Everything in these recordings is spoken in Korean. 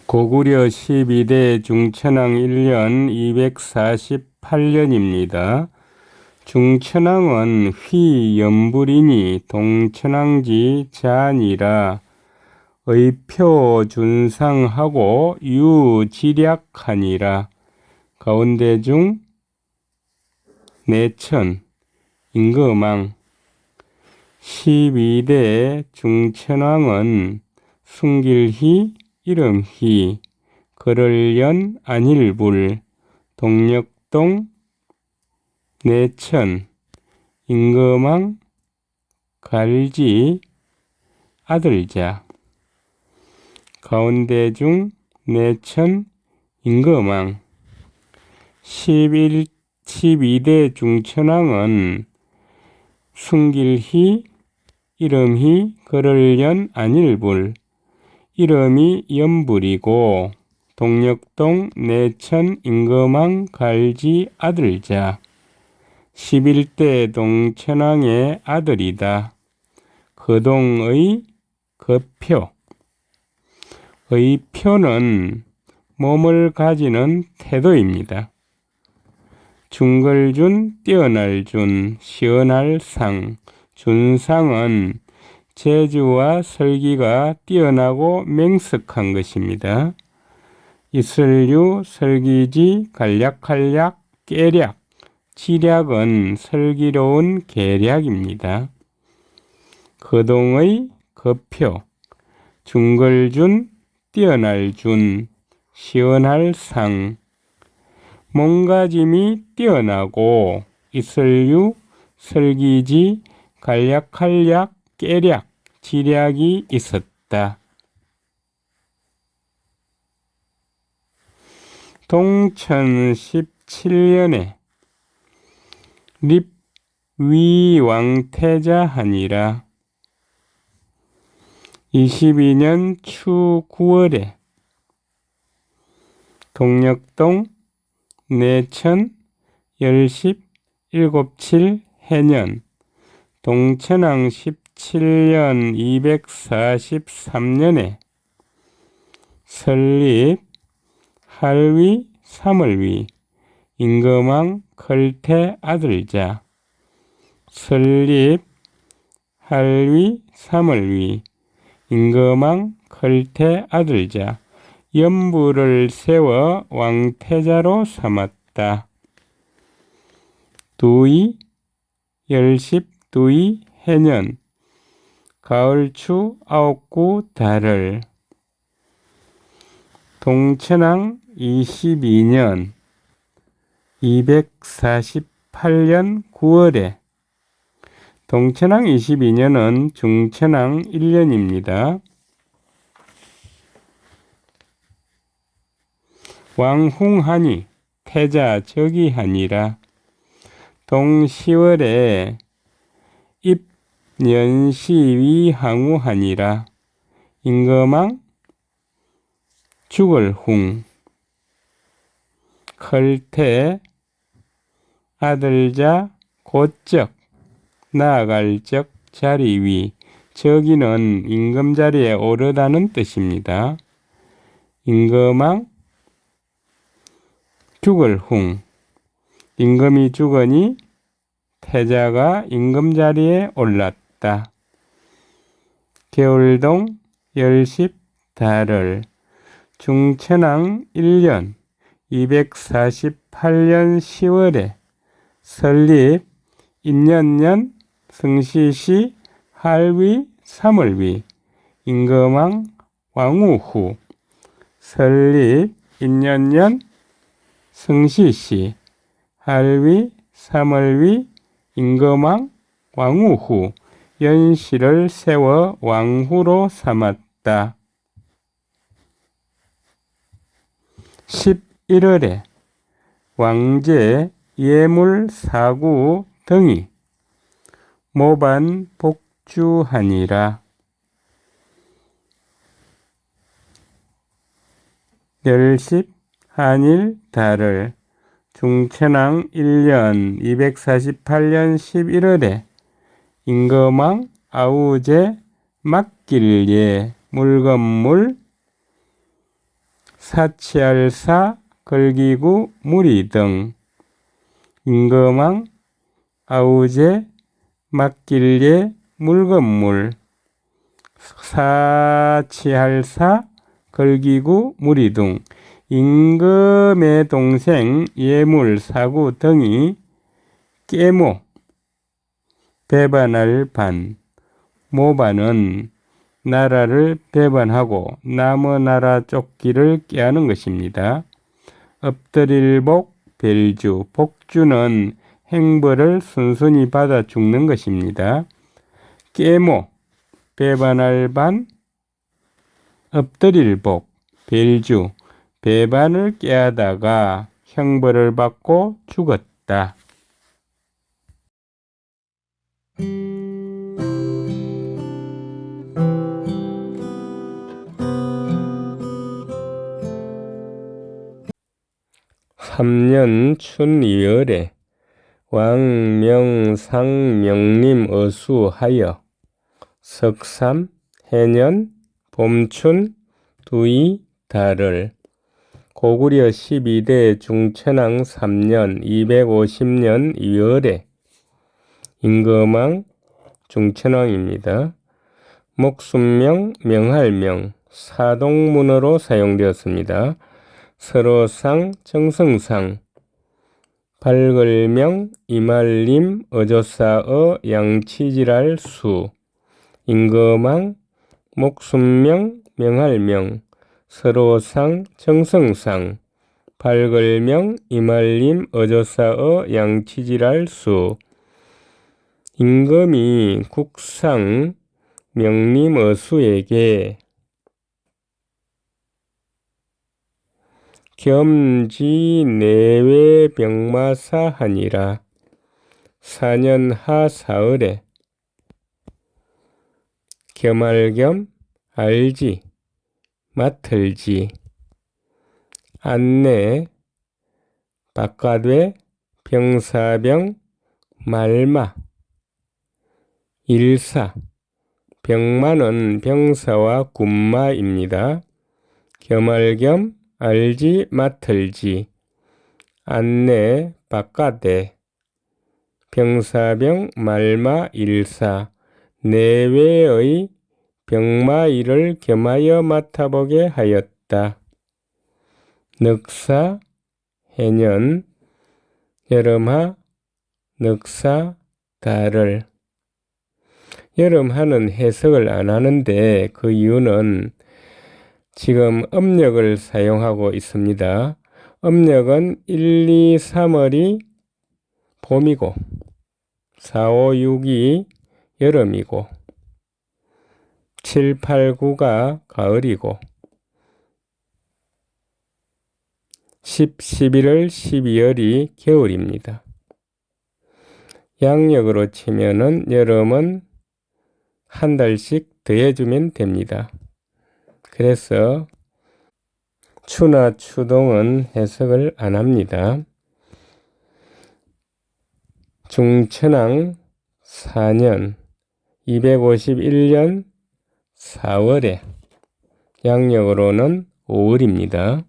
고구려 12대 중천왕 1년 248년입니다. 중천왕은 휘연불이니 동천왕지 자니라 의표준상하고 유지략하니라. 가운데 중 내천 임금왕. 12대 중천왕은 순길희 이름희 거를연 안일불 동력동 내천 임금왕 갈지 아들자. 가운데 중 내천 임금왕. 12대 중천왕은 순길희 이름희 거를연 안일불 이름이 연불이고 동력동 내천 임금왕 갈지 아들자. 11대 동천왕의 아들이다. 거동의 거표. 의표는 몸을 가지는 태도입니다. 중걸준, 뛰어날 준, 시원할 상. 준상은 재주와 설기가 뛰어나고 맹석한 것입니다. 이설류, 설기지, 간략한략, 깨략, 지략은 슬기로운 계략입니다. 거동의 거표, 중걸준, 뛰어날 준, 시원할 상. 몸가짐이 뛰어나고 이설류, 설기지, 간략한략, 깨략, 지략이 있었다. 동천 17년에 립위왕태자하니라. 22년 추 9월에 동력동 내천 열십 일곱칠 해년 동천왕 17년 243년에 설립 할위 삼월위 임금왕 걸태 아들자. 설립 할위 삼월위 임금왕 걸태 아들자. 연불을 세워 왕태자로 삼았다. 두이 열십 두이 해년 가을추 아홉구 달을 동천왕 22년 248년 9월에 동천왕 22년은 중천왕 1년입니다. 왕홍하니 태자 적이하니라. 동시월에 입년시위항우하니라. 임금왕 죽을홍 걸태 아들자 곧적 나아갈 적 자리위. 적이는 임금 자리에 오르다는 뜻입니다. 임금왕 죽을홍 임금이 죽으니 태자가 임금 자리에 올랐다. 겨울동 열십 달을 중천왕 1년 248년 10월에 설립 인년년 승시시 할위 삼월위 임금왕 왕우후. 설립 인년년 승시시 할위 삼월위 임금왕 왕우후 연시를 세워 왕후로 삼았다. 11월에 왕제 예물 사구 등이 모반 복주하니라. 열십 한일 달을 중천왕 1년 248년 11월에 임금왕 아우제 막길예 물건물 사치할사 걸기구 무리등 임금왕 아우제 막길예 물건물 사치할사 걸기구 무리등 임금의 동생 예물 사구 등이 깨모 배반할 반 모반은 나라를 배반하고 남의 나라 쫓기를 꾀하는 것입니다. 엎드릴 복 벨주 복주는 행벌을 순순히 받아 죽는 것입니다. 깨모 배반할 반 엎드릴 복 벨주 배반을 꾀하다가 형벌을 받고 죽었다. 삼년 춘이열에 왕명상 명림 어수하여 석삼 해년 봄춘 두이 달을 고구려 12대 중천왕 3년 250년 2월에 임금왕 중천왕입니다. 목순명, 명할명, 사동문어로 사용되었습니다. 서로상, 정성상, 발걸명, 이말림, 어조사어, 양치질할 수, 임금왕, 목순명, 명할명, 서로상, 정성상, 발걸명, 이말림, 어조사어, 양치질할 수, 임금이 국상, 명림 어수에게 겸지 내외 병마사 하니라. 4년 하 사흘에 겸할겸 알지 맡을지 안내 바깥외 병사병 말마 일사 병마는 병사와 군마입니다. 겸할겸 알지 맡을지 안내 바깥에 병사병 말마 일사 내외의 병마 일을 겸하여 맡아보게 하였다. 넉사 해년 여름하 넉사 달을 여름하는 해석을 안 하는데 그 이유는 지금 음력을 사용하고 있습니다. 음력은 1, 2, 3월이 봄이고 4, 5, 6이 여름이고 7, 8, 9가 가을이고 10, 11월, 12월이 겨울입니다. 양력으로 치면은 여름은 한 달씩 더해주면 됩니다. 그래서 추나 추동은 해석을 안 합니다. 중천왕 4년 251년 4월에 양력으로는 5월입니다.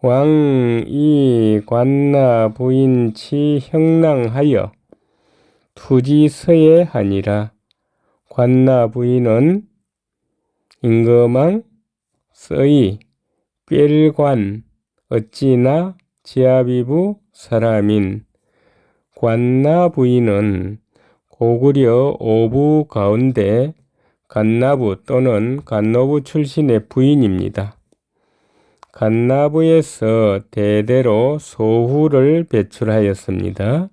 왕이 관나 부인치 형랑하여 투지서에 하니라. 관나 부인은 임금왕 서이 꿰일관 어찌나 지아비부 사람인 관나 부인은 고구려 오부 가운데 간나부 또는 간노부 출신의 부인입니다. 간나부에서 대대로 소후를 배출하였습니다.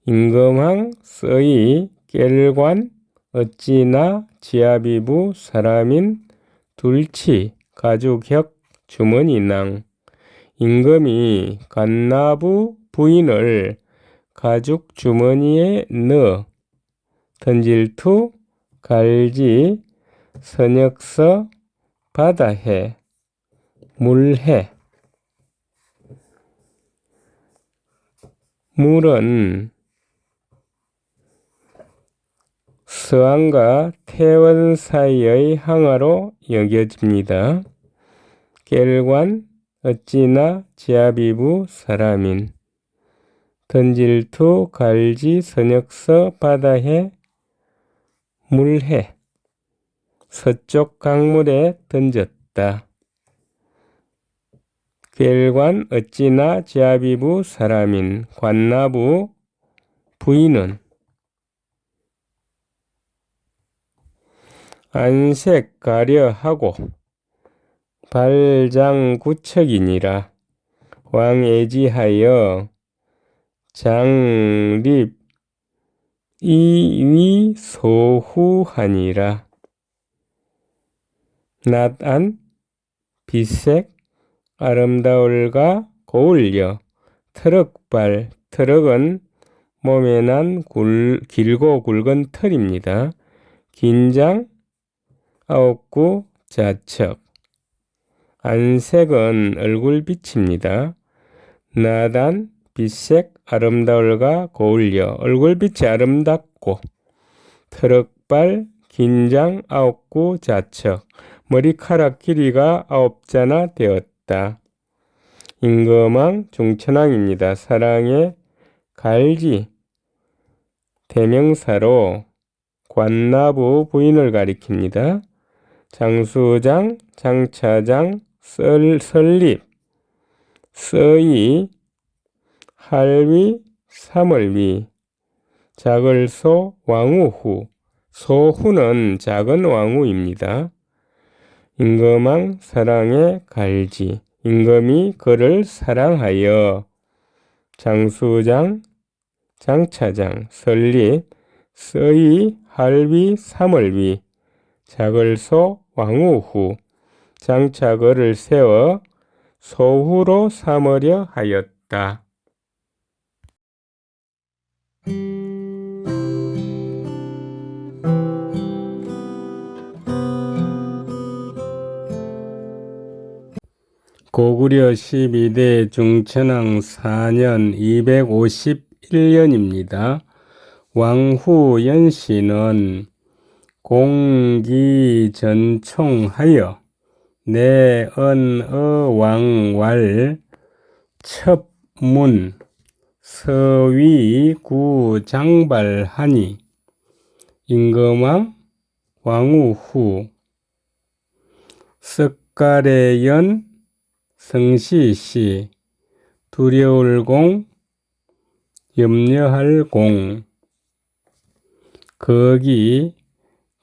임금왕 서이 깰관 어찌나 지아비부 사람인 둘치 가죽혁 주머니낭 임금이 간나부 부인을 가죽 주머니에 넣어 던질투 갈지 선역서 바다해 물해 물은 서안과 태원 사이의 항아로 여겨집니다. 깰관 어찌나 지아비부 사람인 던질투 갈지 선역서 바다해 물해 서쪽 강물에 던졌다. 깰관 어찌나 지아비부 사람인 관나부 부인은 안색 가려하고 발장구척이니라. 왕애지하여 장립 이위소후하니라. 낫안 빛색 아름다울가 고울려 트럭발 트럭은 몸에 난 길고 굵은 털입니다. 긴장 아홉구 자척 안색은 얼굴빛입니다. 나단 빛색 아름다울가 고울려 얼굴빛이 아름답고 트럭발 긴장 아홉구 자척 머리카락 길이가 9자나 되었다. 임금왕 중천왕입니다. 사랑의 갈지 대명사로 관나부 부인을 가리킵니다. 장수장, 장차장, 설립, 서이, 할위, 삼월위, 작을소, 왕우후, 소후는 작은 왕후입니다. 임금왕 사랑의 갈지, 임금이 그를 사랑하여 장수장, 장차장, 설립, 서이, 할위, 삼월위, 작을소, 왕우후, 장차 그를 세워 소후로 삼으려 하였다. 고구려 12대 중천왕 4년 251년입니다. 왕후 연씨는 공기전총하여 내언어왕왈 첩문 서위구 장발하니 임금왕 왕후후 석가래연 성시시 두려울공 염려할공 거기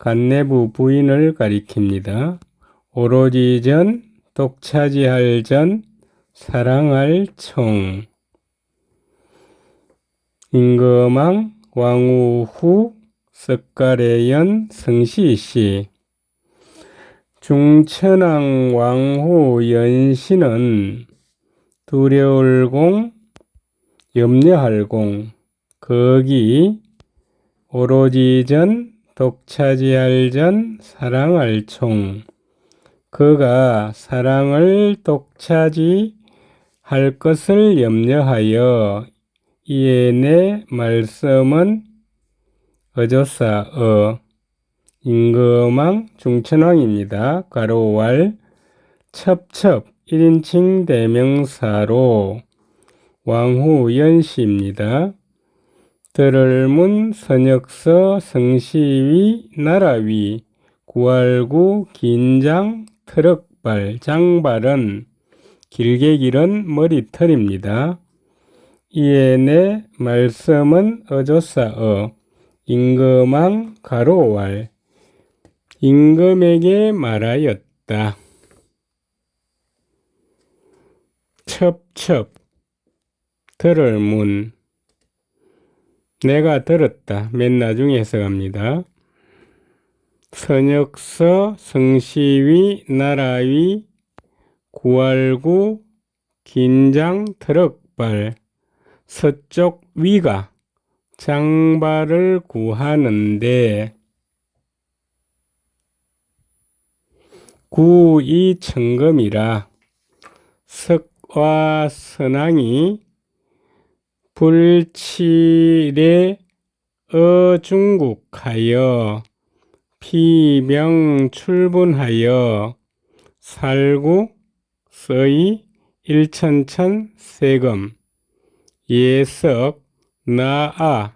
간내부 부인을 가리킵니다. 오로지전 독차지할 사랑할 총 임금왕 왕후후 석가래연 성시시 중천왕 왕후 연씨는 두려울공 염려할공 거기 오로지전 독차지할 사랑할 총 그가 사랑을 독차지할 것을 염려하여 이에 내 말씀은 어조사어 임금왕 중천왕입니다. 가로왈 첩첩 1인칭 대명사로 왕후 연씨입니다. 들을문 선역서 성시위 나라위 구할구 긴장 트럭발 장발은 길게 기른 머리털입니다. 이에 내 말씀은 어조사어 임금왕 가로왈 임금에게 말하였다. 첩첩 들을문 내가 들었다. 맨 나중에 해석합니다. 선역서 성시위 나라위 구할구 긴장 트럭발 서쪽 위가 장발을 구하는데 구이 청금이라 석와 선왕이 불칠에 어중국하여 피병 출분하여 살구 서이 일천천 세금 예석 나아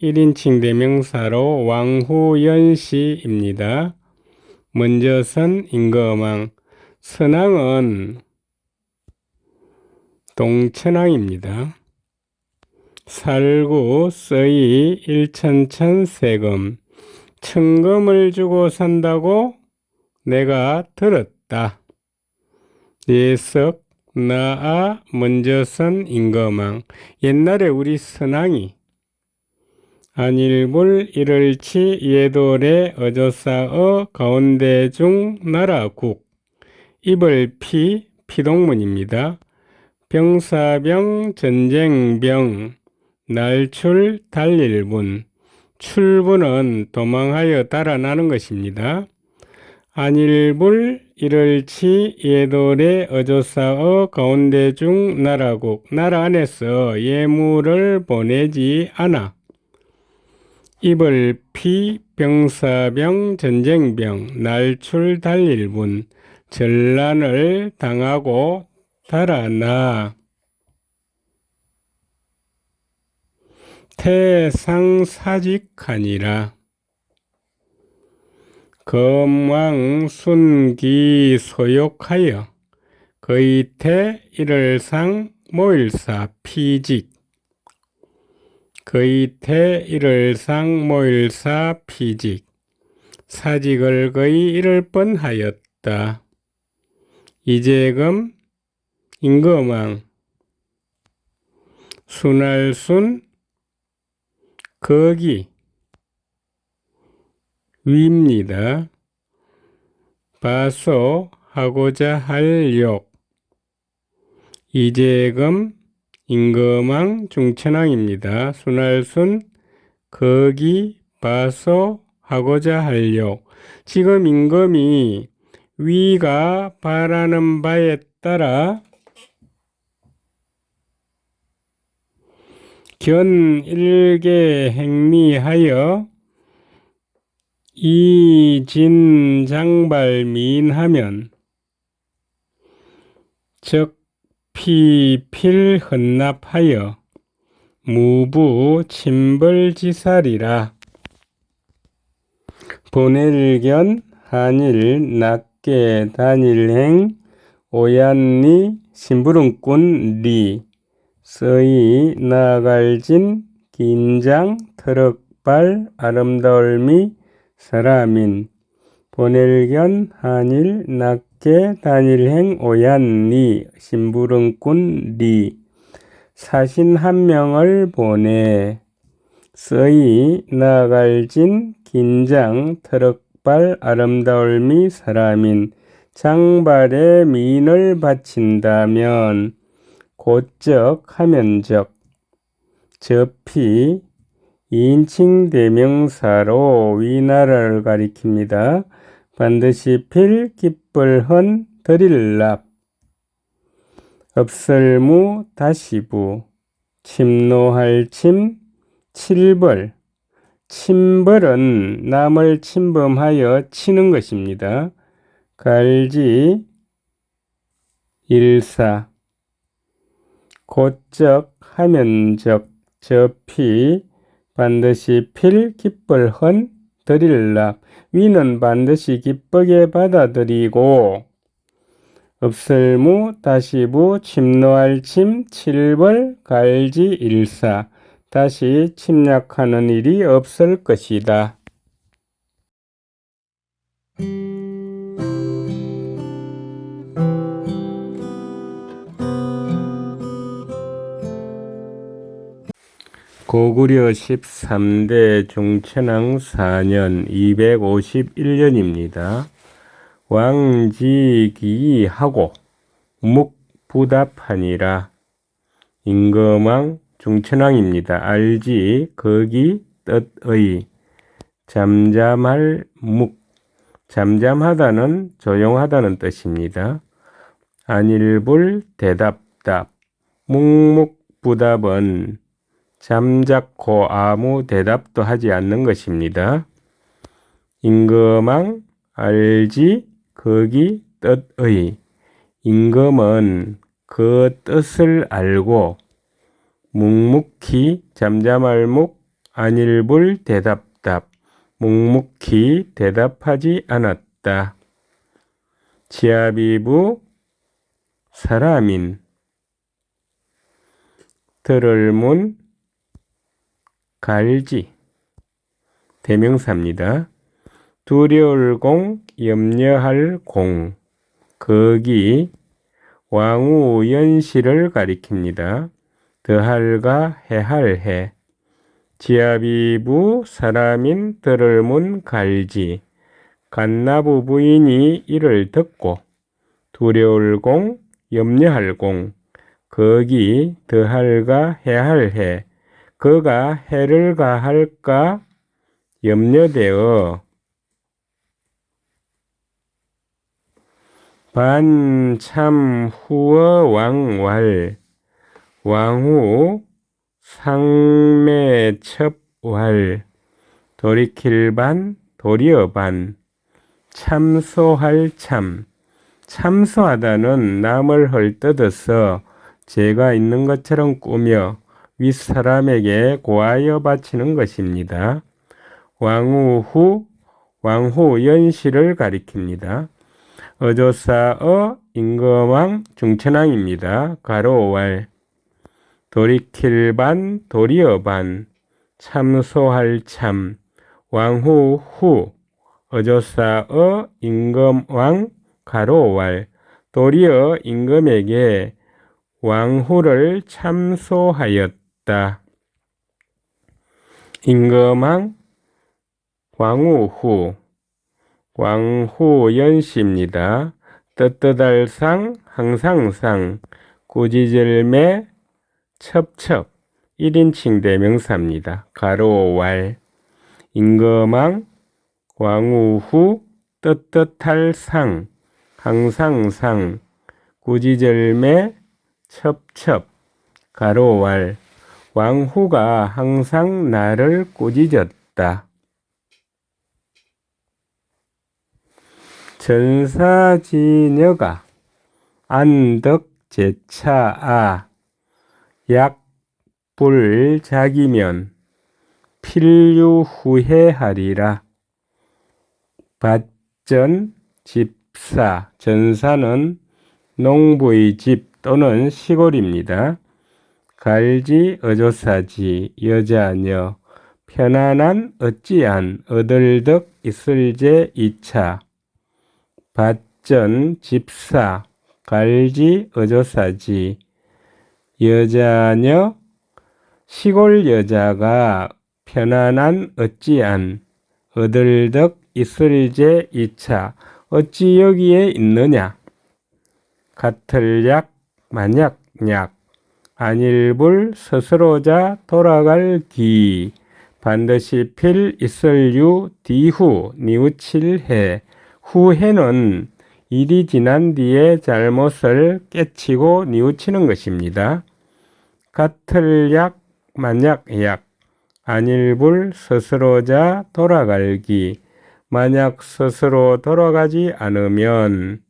1인칭 대명사로 왕후연시입니다. 먼저선 임금왕 선왕은 동천왕입니다. 살구 서이 일천천 세금 천금을 주고 산다고 내가 들었다. 예석 나아 먼저선 임금왕 옛날에 우리 선왕이 안일불 일을치 예돌의 어조사어 가운데중 나라국 입을 피동문입니다. 병사병 전쟁병 날출 달릴분 출분은 도망하여 달아나는 것입니다. 안일불 일을치 예돌의 어조사어 가운데중 나라국 나라 안에서 예물을 보내지 않아 입을 피 병사병 전쟁병 날출 달릴분 전란을 당하고 달아나 태상사직하니라. 검왕 순기 소욕하여 거의태 일을상 모일사 피직 거의태 일을상 모일사 피직 사직을 거의 이를 뻔하였다. 이재금 임금왕 순할순 거기 위입니다. 바소 하고자 할 욕 이재금 임금왕 중천왕입니다. 순할순 거기 바소 하고자 할 욕 지금 임금이 위가 바라는 바에 따라 견일개 행미하여 이진장발미인하면 즉 피필 헌납하여 무부 침벌지살이라. 보낼견 한일 낮게 단일행 오얀리 심부름꾼 리 서이 나갈진 긴장 트럭발 아름다울미 사람인 보낼견 한일 낮게 단일행 오얀리 심부름꾼 리 사신 한 명을 보내 서이 나갈진 긴장 트럭발 아름다울미 사람인 장발에 미인을 바친다면 곧적 하면적 저피 2인칭 대명사로 위나라를 가리킵니다. 반드시 필 기쁠헌 드릴랍 없설무 다시부 침노할 침 칠벌 침벌은 남을 침범하여 치는 것입니다. 갈지 일사 곧적 하면적 저피 반드시 필 기쁠헌 드릴랍 위는 반드시 기쁘게 받아들이고 없설무 다시부 침노할 침 칠벌 갈지 일사 다시 침략하는 일이 없을 것이다. 고구려 13대 중천왕 4년 251년입니다. 왕지기하고 묵부답하니라. 임금왕 중천왕입니다. 알지 거기 뜻의 잠잠할 묵 잠잠하다는 조용하다는 뜻입니다. 안일불 대답답 묵묵부답은 잠자코 아무 대답도 하지 않는 것입니다. 임금왕 알지 거기 뜻의. 임금은 그 뜻을 알고 묵묵히 잠잠할 묵 안일불 대답답 묵묵히 대답하지 않았다. 지아비부 사람인 들을 문 갈지 대명사입니다. 두려울 공 염려할 공 거기 왕우연시를 가리킵니다. 더할과 해할 해 지아비부 사람인 들을 문 갈지 간나부 부인이 이를 듣고 두려울 공 염려할 공 거기 더할과 해할 해 그가 해를 가할까 염려되어 반참 후어 왕왈 왕후 상매첩왈 돌이킬 반 도리어 반 참소할 참 참소하다는 남을 헐뜯어서 죄가 있는 것처럼 꾸며 윗사람에게 고하여 바치는 것입니다. 왕후 연시를 가리킵니다. 어조사어 임금왕 중천왕입니다. 가로왈 돌이킬 반 도리어 반 참소할 참 왕후 후 어조사어 임금왕 가로왈 도리어 임금에게 왕후를 참소하였다. 임금왕 왕후 연시입니다. 떳떳할상 항상상 꾸지절매 첩첩 1인칭 대명사입니다. 가로왈 임금왕 왕후 떳떳할상 항상상 꾸지절매 첩첩 가로왈 왕후가 항상 나를 꾸짖었다. 전사지녀가 안덕제차아 약불작이면 필유후회하리라. 밭전 집사 전사는 농부의 집 또는 시골입니다. 갈지 어조사지 여자녀 편안한 어찌한 얻을덕 있을제 2차 밭전 집사 갈지 어조사지 여자녀 시골 여자가 편안한 어찌한 얻을덕 있을제 2차 어찌 여기에 있느냐 같을 약 만약 약 안일불 스스로자 돌아갈 기 반드시 필 있을유 뒤후 뉘우칠해 후해는 일이 지난 뒤에 잘못을 깨치고 뉘우치는 것입니다. 같을 약 만약 약 안일불 스스로자 돌아갈기 만약 스스로 돌아가지 않으면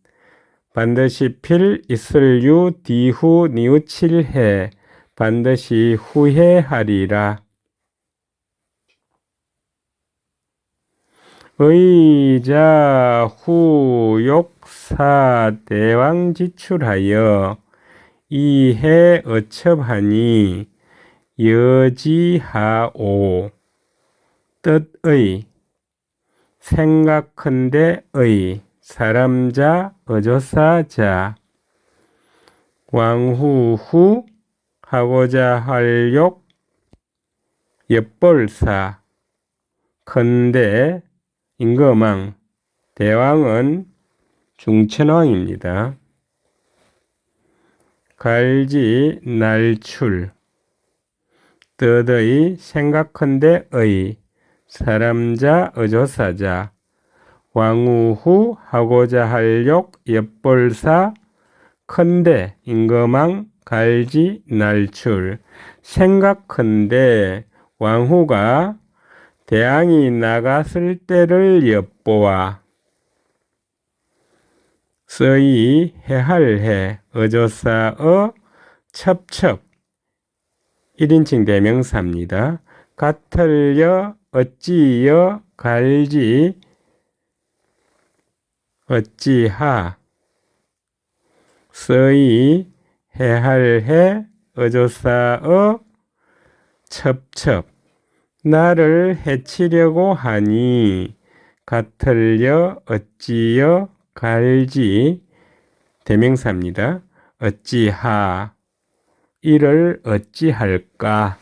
반드시 필 있을유 뒤후 뉘우칠해 반드시 후회하리라. 의자 후욕사 대왕 지출하여 이해 어첩하니 여지하오 뜻의 생각컨대의 사람자 어조사자 왕후후 하고자 할 욕 엿볼사 컨대 임금왕 대왕은 중천왕입니다. 갈지 날출 뜻의 생각컨대의 사람자 어조사자 왕후후 하고자 할 욕 엿볼사 컨대 임금왕 갈지 날출. 생각컨대 왕후가 대왕이 나갔을 때를 엿보아 서이 해할해 어조사어 첩첩 1인칭 대명사입니다. 같을여 어찌여 갈지 어찌하 서이 해할해 어조사어 첩첩 나를 해치려고 하니 같을여 어찌여 갈지 대명사입니다. 어찌하 이를 어찌할까?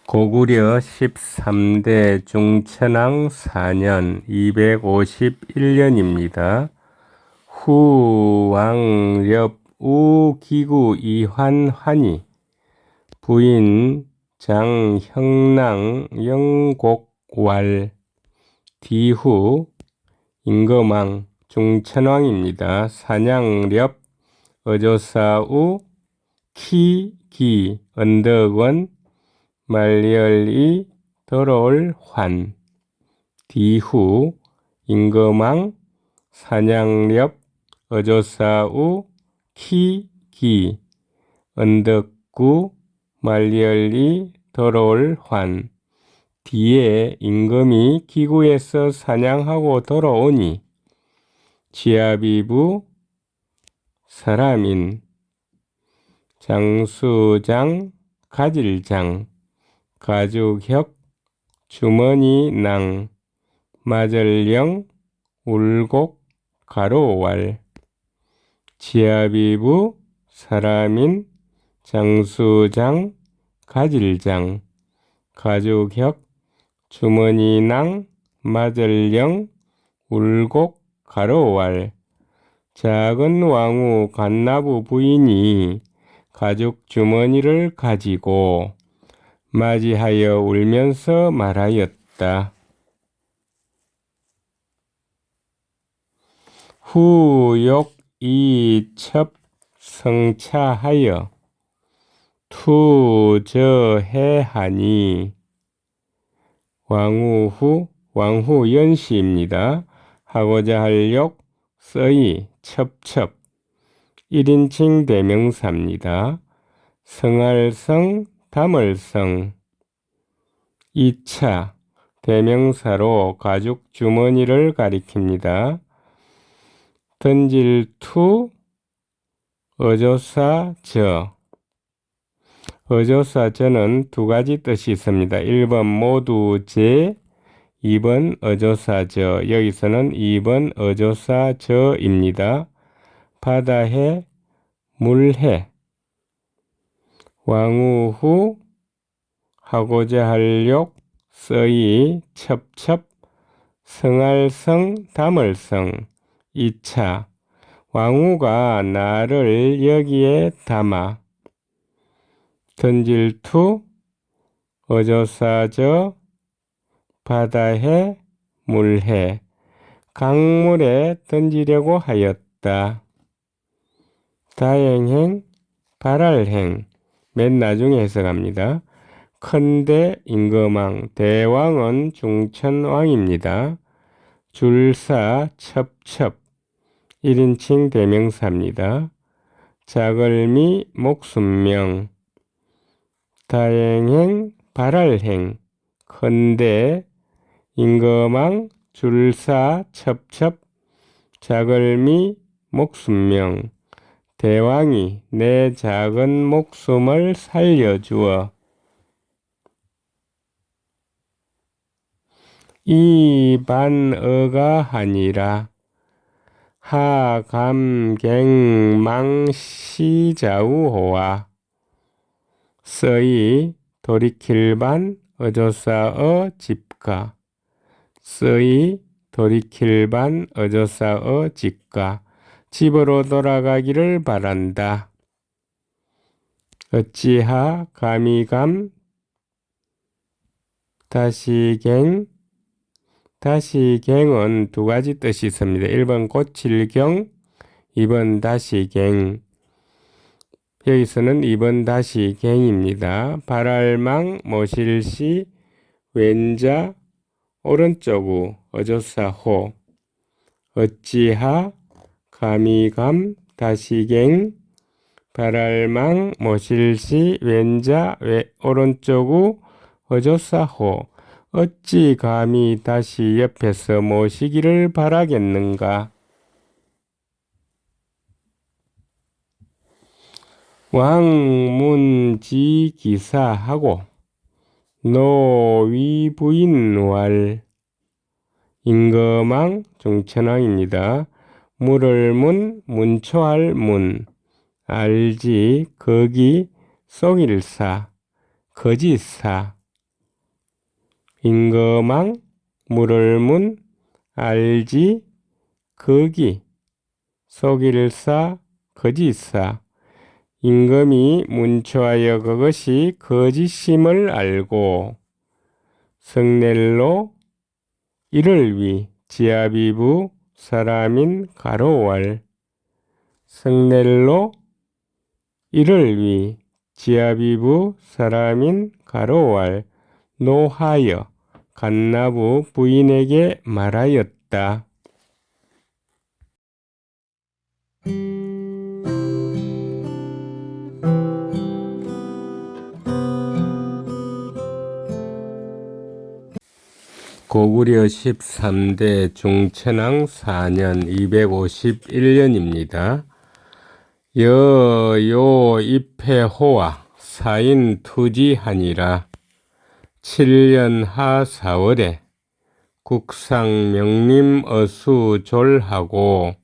고구려 13대 중천왕 4년 251년입니다. 후왕렵 우기구 이환환이 부인 장형랑 영곡왈 뒤후 임금왕 중천왕입니다. 사냥렵 어조사우 키기 언덕원 말열이 더러울 환 뒤후 임금왕 사냥렵 어조사우 키기 언덕구 말열이 더러울 환 뒤에 임금이 기구에서 사냥하고 돌아오니 지아비부 사람인 장수장 가질장 가죽혁 주머니낭 마절령 울곡 가로왈 지아비부 사람인 장수장 가질장 가죽혁 주머니낭 마절령 울곡 가로왈 작은 왕후 간나부 부인이 가죽 주머니를 가지고 맞이하여 울면서 말하였다. 후욕 이첩 성차하여 투저해하니 왕후 연시입니다. 하고자 할 욕 써이 첩첩 1인칭 대명사입니다. 성할성 담을성 2차 대명사로 가죽 주머니를 가리킵니다. 던질투 어조사 저 어조사 저는 두 가지 뜻이 있습니다. 1번 모두 제 2번 어조사 저 여기서는 2번 어조사 저입니다. 바다해 물해 왕우후 하고자 할 욕 써이 첩첩 성할성 담을성 2차 왕후가 나를 여기에 담아 던질투 어조사저 바다해 물해 강물에 던지려고 하였다. 다행행 발할행 맨 나중에 해석합니다. 컨대 임금왕 대왕은 중천왕입니다. 줄사 첩첩 1인칭 대명사입니다. 자글미 목숨명 다행행 발할행 컨대 임금왕 줄사 첩첩 자글미 목숨명 대왕이 내 작은 목숨을 살려주어 이반어가 하니라 하감갱망시자우호와 서이 돌이킬반 어조사어 집가 서이 돌이킬반 어조사어 집가 집으로 돌아가기를 바란다. 어찌하 감이감 다시갱. 다시갱은 두 가지 뜻이 있습니다. 1번 고칠경, 2번 다시갱. 여기서는 2번 다시갱입니다. 발알망 모실시 왼자 오른쪽우 어조사호 어찌하 가미감 다시갱 발알망 모실시 왼자 오른쪽우 어조사호 어찌 감히 다시 옆에서 모시기를 바라겠는가. 왕문지 기사하고 노위부인왈 임금왕 중천왕입니다. 물을 문 문초할 문 알지 거기 속일사 거짓사 임금왕 물을 문 알지 거기 속일사 거짓사 임금이 문초하여 그것이 거짓임을 알고 성넬로 이를 위 지아비부 사람인 가로왈 성넬로 이를 위 지아비부 사람인 가로왈 노하여 간나부 부인에게 말하였다. 고구려 13대 중천왕 4년 251년입니다. 여요 입회호와 사인 투지하니라. 7년 하 4월에 국상 명림 어수졸하고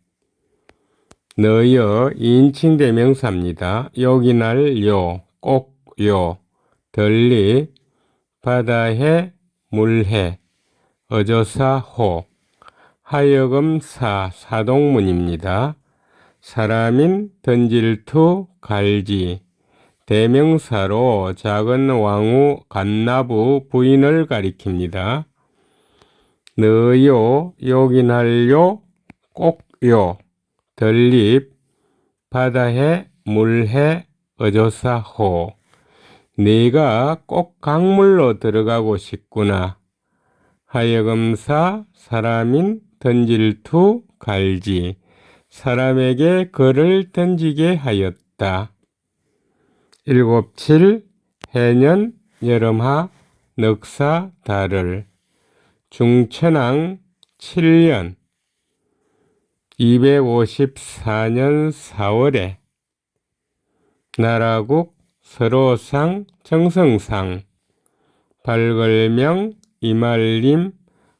너여 2인칭 대명사입니다. 요기날 요, 꼭 요, 덜리, 바다해, 물해, 어조사 호, 하여금 사동문입니다. 사람인 던질투 갈지, 대명사로 작은 왕후 간나부 부인을 가리킵니다. 너요, 요긴할요, 꼭요, 덜립, 바다해, 물해, 어조사 호. 네가 꼭 강물로 들어가고 싶구나. 하여금사 사람인 던질투 갈지 사람에게 걸을 던지게 하였다. 7.7 해년 여름하 넉사 달을 중천왕 7년 254년 4월에 나라국 서로상 정성상 발걸명 이말림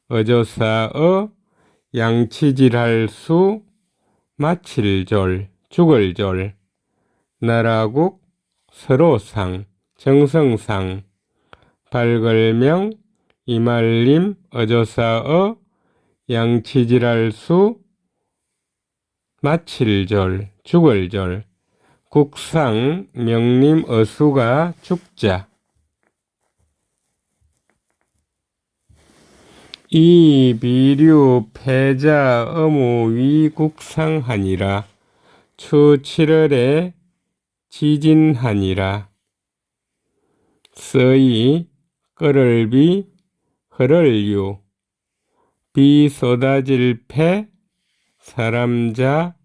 어조사어 양치질할 수 마칠졸 죽을졸 나라국 서로상 정성상 발걸명 이말림 어조사어 양치질할 수 마칠졸 죽을졸 국상 명림 어수가 죽자 이 비류 패자 어무 위국상하니라. 추 7월에 지진하니라. 서이 끓을비 흐를유 비 쏟아질 패 사람자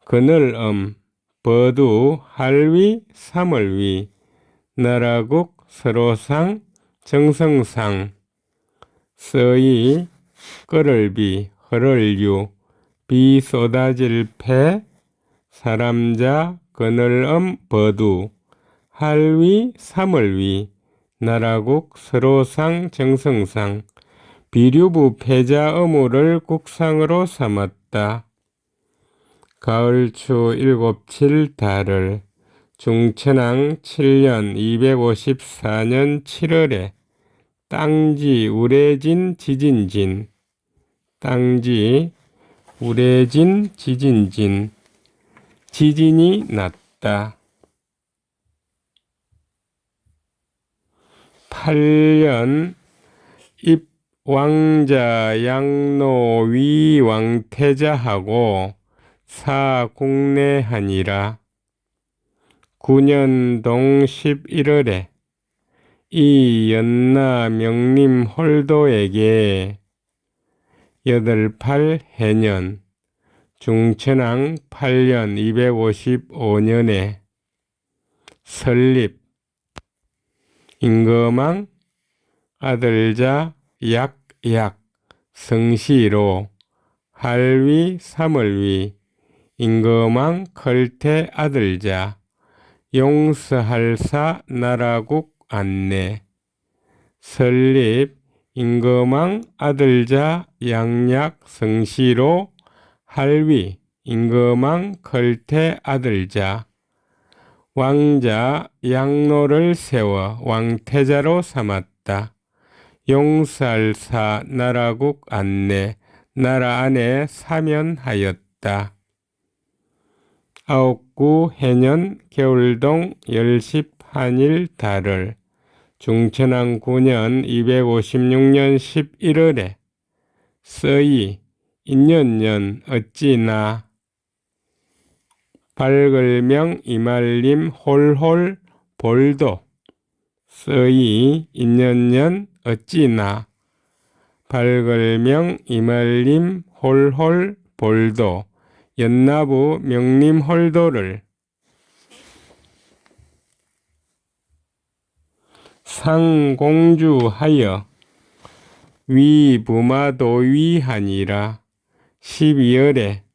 그늘엄 버두 할위 삼을위 나라국 서로상 정성상 서이 끓을비 흐를유 비 쏟아질 패 사람자 그늘엄 버두 할위 삼을위 나라국 서로상 정성상 비류부 패자어무를 국상으로 삼았다. 가을추 7.7 달을 중천왕 7년 254년 7월에 땅지 우레진 지진진 땅지 우레진 지진진 지진이 났다. 8년 입 왕자 양노 위 왕태자하고 사국내하니라. 9년 동 11월에 이 연나 명림 홀도에게 88해년 중천왕 8년 255년에 설립 임금왕 아들자 약약 성시로 할위 삼월위 임금왕 걸태 아들자 용서할사 나라국 안내 설립 임금왕 아들자 양약 성시로 할위 임금왕 걸태 아들자 왕자 양노를 세워 왕태자로 삼았다. 용살사 나라국 안내 나라 안에 사면하였다. 9구 해년 겨울동 열십 한일 달을 중천왕 9년 256년 11월에 서이 인년년 어찌나 밝을명 이말림 홀홀 볼도 서이 인년년 어찌나 밝을명 이말림 홀홀 볼도 연나부 명림 홀도를 상공주하여 위부마도위하니라. 12월에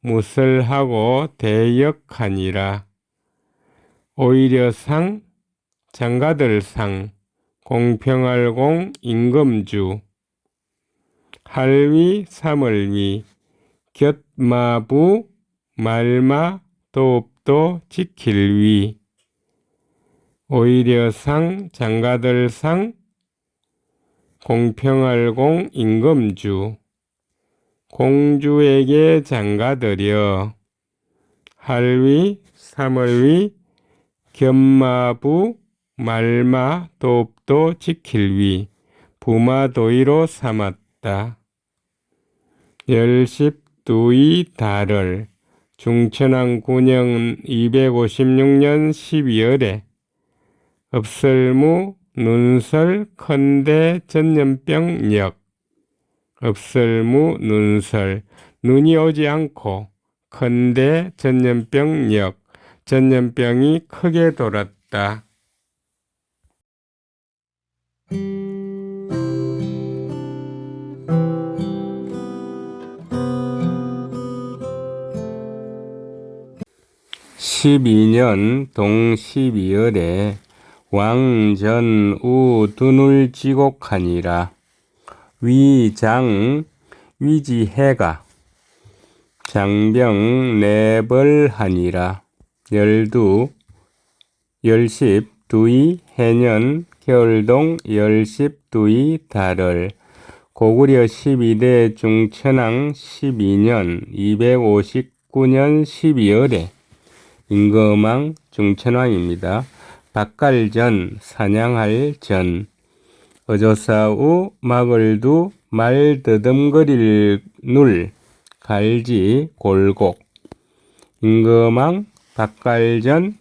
무설하고 대역하니라. 오히려상 장가들상 공평할공 임금주 할위 삼월위 곁마부 말마 도읍도 지킬위 오히려상 장가들상 공평할공 임금주 공주에게 장가들여 할위 삼월위 곁마부 말마 도읍도 지킬위 부마도의로 삼았다. 열십두이 달을 중천왕 9년 256년 12월에 읍설무 눈설 컨대 전염병 역 읍설무 눈설 눈이 오지 않고 컨대 전염병 역 전염병이 크게 돌았다. (12년) 동 12월에 왕전우 두눌 지곡하니라. 위장 위지해가 장병 내벌하니라. 열십두이 해년 겨울동 열십두이 달을 고구려 12대 중천왕 12년 259년 12월에 임금왕 중천왕입니다. 박갈전 사냥할 전 어조사우 막을두 말 더듬거릴 눌 갈지 골곡 임금왕 박갈전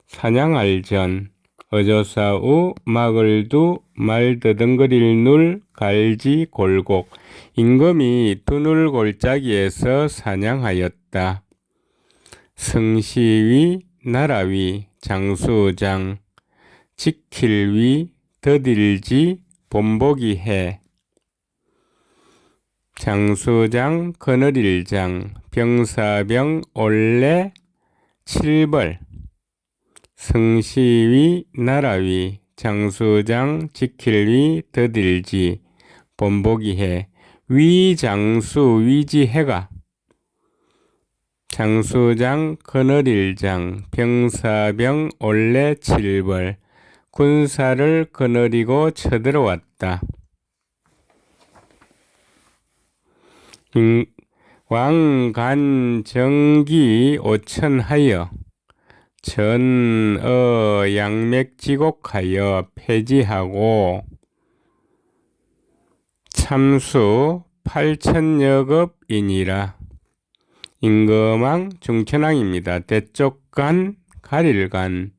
사냥할 전 어조사우 막을두 말 더듬거릴 눌 갈지 골곡 임금이 두눌 골짜기에서 사냥하였다. 성시위 나라위 장수장 지킬위 더딜지 본보기해 장수장 거느릴장 병사병 올레 칠벌 성시위 나라위 장수장 지킬위 더딜지 본보기해 위장수 위지해가 장수장 거느릴장 병사병 올레 칠벌 군사를 거느리고 쳐들어왔다. 왕간정기 오천하여 전어 양맥지곡하여 폐지하고 참수 8천여급이니라. 임금왕 중천왕입니다. 대쪽간 가릴간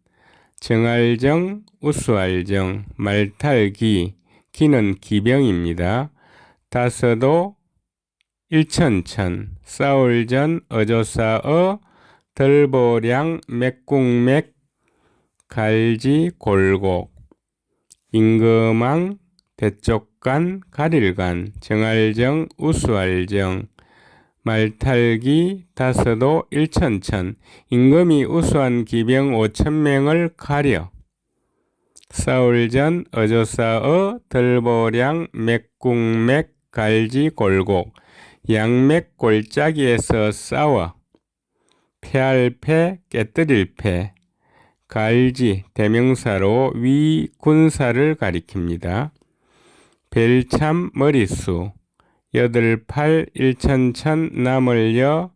정알정 우수알정 말탈기 기는 기병입니다. 다서도 일천천 싸울전 어조사어 덜보량 맥궁맥 갈지 골곡 임금왕 대쪽간 가릴간 정알정 우수알정 말탈기 다서도 일천천 임금이 우수한 기병 5천명을 가려 싸울전 어조사어 덜보량 맥궁맥 갈지 골곡 양맥 골짜기에서 싸워 패할 패 깨뜨릴 패 갈지 대명사로 위 군사를 가리킵니다. 벨참 머리수 여덟팔 일천천 남을여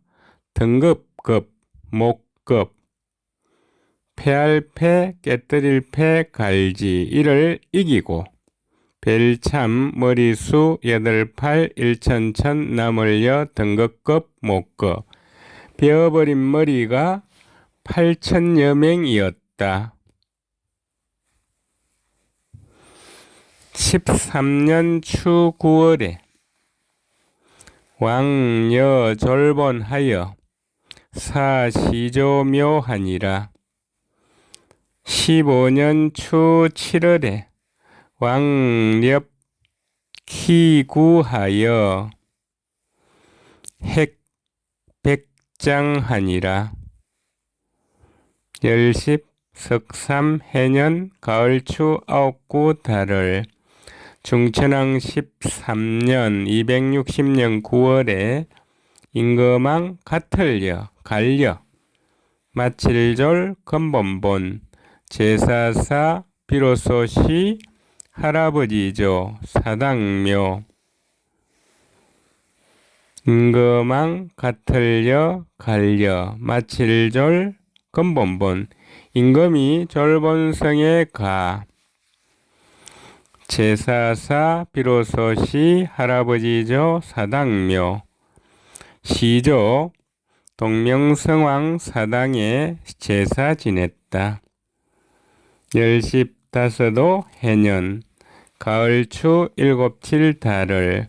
등급급 목급 패할 패 깨뜨릴 패 갈지 이를 이기고 벨참 머리수 여덟팔 일천천 남을여 등급급 목급 베어버린 머리가 8천여 명이었다. 13년 추 9월에 왕여 졸본하여 사시조묘하니라. 15년 추 7월에 왕렵 키구하여 핵백장하니라. 열십 석삼 해년 가을추 아홉구 달을 중천왕 13년 260년 9월에 임금왕 가틀려 갈려 마칠졸 건본본 제사사 비로소시 할아버지조 사당묘 임금왕 가틀려 갈려 마칠졸 건본본 임금이 졸본성에 가 제사사 비로소시 할아버지조 사당묘 시조 동명성왕 사당에 제사 지냈다. 열십 다서도 해년 가을추 일곱칠 달을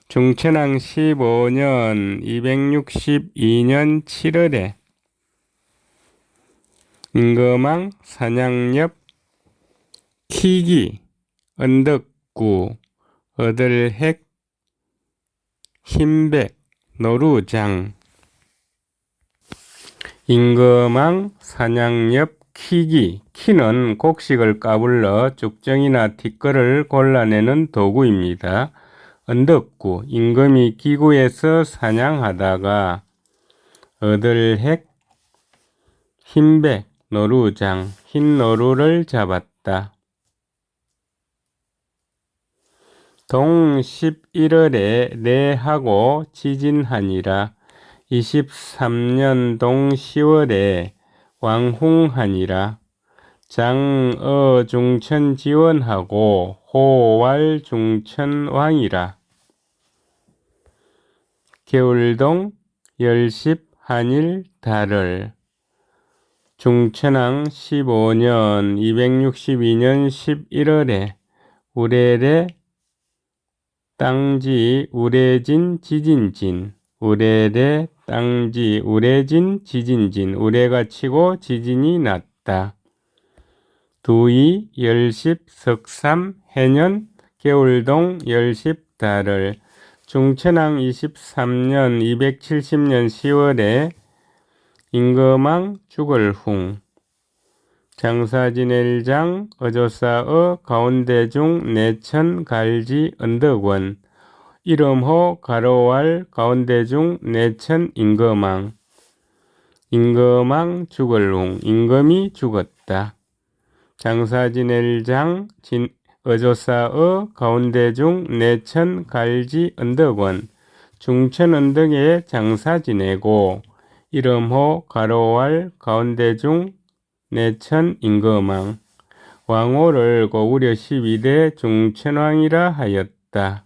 중천왕 15년 262년 7월에 임금왕 사냥엽 키기 언덕구 어들핵 흰백 노루장 임금왕 사냥엽 키기 키는 곡식을 까불러 쭉정이나 티끌을 골라내는 도구입니다. 언덕구 임금이 기구에서 사냥하다가 어들핵 흰백 노루장 흰 노루를 잡았다. 동 11월에 내하고 지진하니라. 23년 동 10월에 왕홍하니라. 장어 중천 지원하고 호왈 중천왕이라. 겨울동 열십 한일 달을 중천왕 15년 262년 11월에 우레레 땅지 우레진 지진진 우레레 땅지 우레진 지진진 우레가 치고 지진이 났다. 두이 열십 석삼 해년 겨울동 열십 달을 중천왕 23년 270년 10월에 임금왕 죽을훈 장사 지낼장 어조사어 가운데중 내천 갈지 언덕원 이름호 가로왈 가운데중 내천 임금왕 임금왕 죽을훈 임금이 죽었다. 장사 지낼장 어조사어 가운데중 내천 갈지 언덕원 중천 언덕에 장사 지내고 이름호 가로왈 가운데중 내천 임금왕. 왕호를 고구려 12대 중천왕이라 하였다.